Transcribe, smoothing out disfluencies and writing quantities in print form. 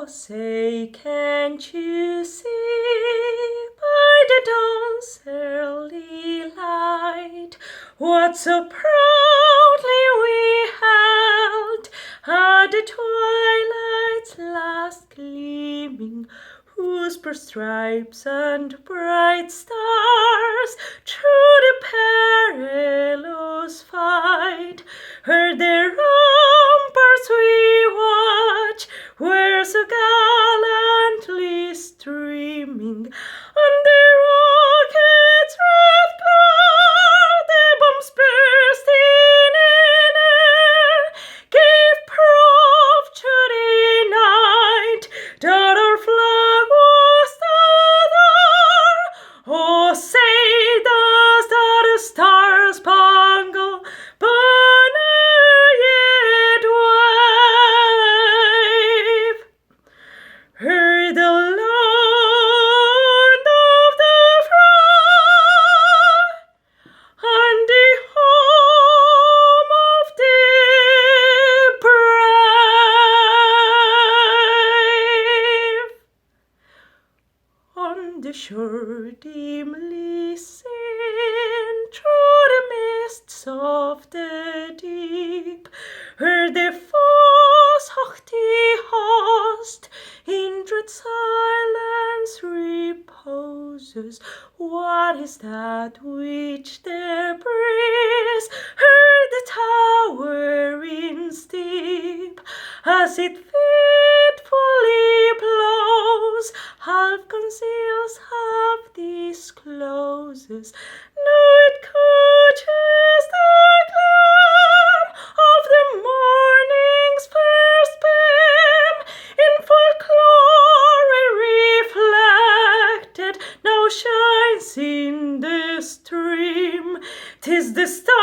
say, can't you see by the dawn's early light what so proudly we held at the twilight's last gleaming, whose broad stripes and bright stars through the perilous fight heard their ramparts we watch, were so gallantly streaming on the rocket's red glare. The bombs bursting in air gave proof to the night that our flag was still there. Oh, say does that Star Spangled Banner yet wave? Heard the land of the free and the home of the brave. On the shore dimly seen through the mists of the deep, heard the foe's haughty host in dread silence reposes. What is that which the breeze heard the towering steep, as it fitfully blows, half conceals, half discloses? No, it catches the gleam of the morning's first beam, in full glory reflected, now shines in the stream. 'Tis the Star